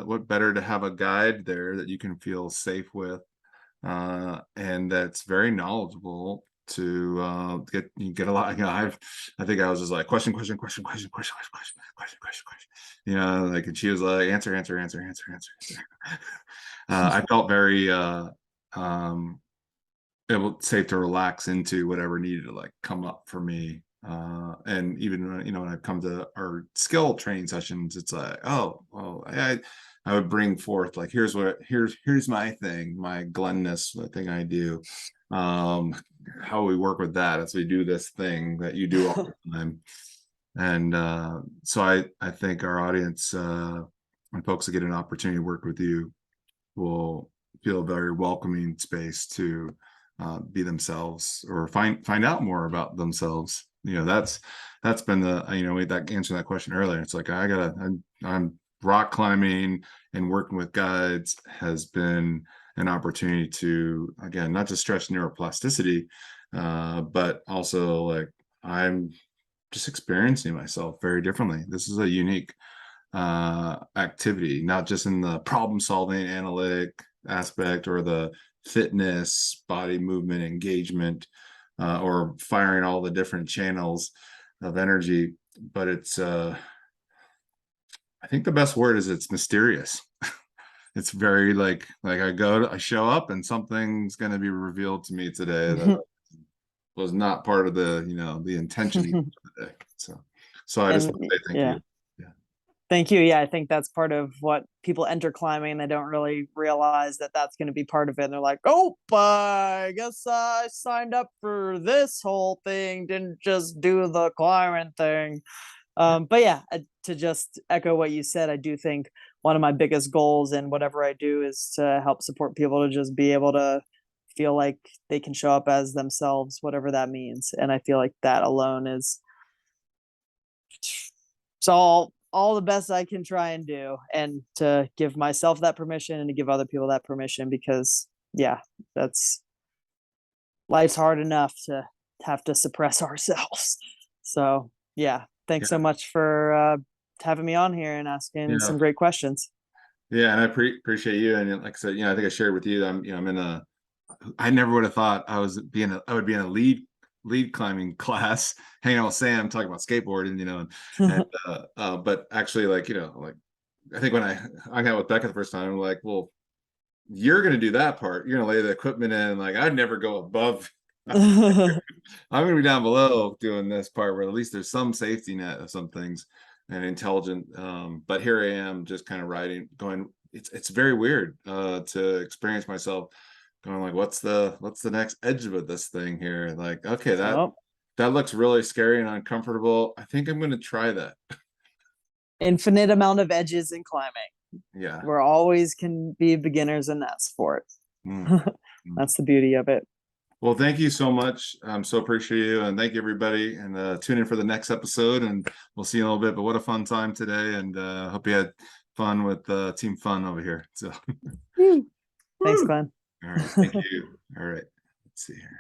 S1: what better to have a guide there that you can feel safe with, and that's very knowledgeable to get a lot. I think I was just like question, like, and she was like answer. I felt very safe to relax into whatever needed to like come up for me. And even when I come to our skill training sessions, it's like, oh, well, I would bring forth like, here's my thing, my Glenness, the thing I do. How we work with that as we do this thing that you do all the time. And so I think our audience, when folks get an opportunity to work with you, will feel a very welcoming space to be themselves or find out more about themselves. That's been that answering that question earlier. It's like I'm rock climbing and working with guides has been an opportunity to, again, not just stretch neuroplasticity, but also like I'm just experiencing myself very differently. This is a unique activity, not just in the problem solving analytic aspect or the fitness, body movement, engagement, or firing all the different channels of energy, but it's I think the best word is it's mysterious. It's very like I show up and something's going to be revealed to me today that was not part of the intention of the day. So I just
S2: And
S1: want to say thank
S2: yeah.
S1: you. Yeah.
S2: Thank you. Yeah, I think that's part of what people enter climbing, and they don't really realize that that's going to be part of it. And they're like, "Oh, I guess I signed up for this whole thing, didn't just do the climbing thing." But yeah, to just echo what you said, I do think one of my biggest goals in whatever I do is to help support people to just be able to feel like they can show up as themselves, whatever that means. And I feel like that alone is it's all the best I can try and do, and to give myself that permission and to give other people that permission, because yeah, that's life's hard enough to have to suppress ourselves. So yeah, thanks so
S1: Yeah.
S2: much for having me on here and asking
S1: Yeah.
S2: some great questions.
S1: Yeah, and I appreciate you. And like I said, I think I shared with you. I'm in a. I never would have thought I would be in a lead climbing class, hanging out with Sam, talking about skateboarding, and but actually, like I think when I hung out with Becca the first time, I'm like, well, you're gonna do that part. You're gonna lay the equipment in. Like I'd never go above I'm gonna be down below doing this part where at least there's some safety net of some things and intelligent. But here I am just kind of riding, going, it's very weird to experience myself going like, what's the next edge of this thing here? Like, okay,
S2: Yep.
S1: that looks really scary and uncomfortable. I think I'm gonna try that.
S2: Infinite amount of edges in climbing.
S1: Yeah.
S2: We're always can be beginners in that sport.
S1: Mm. Mm.
S2: That's the beauty of it.
S1: Well, thank you so much. I'm so appreciate you, and thank you everybody. And tune in for the next episode, and we'll see you in a little bit. But what a fun time today, and hope you had fun with Team Fun over here. So,
S2: Thanks, Glenn.
S1: all right, thank you. All right, let's see here.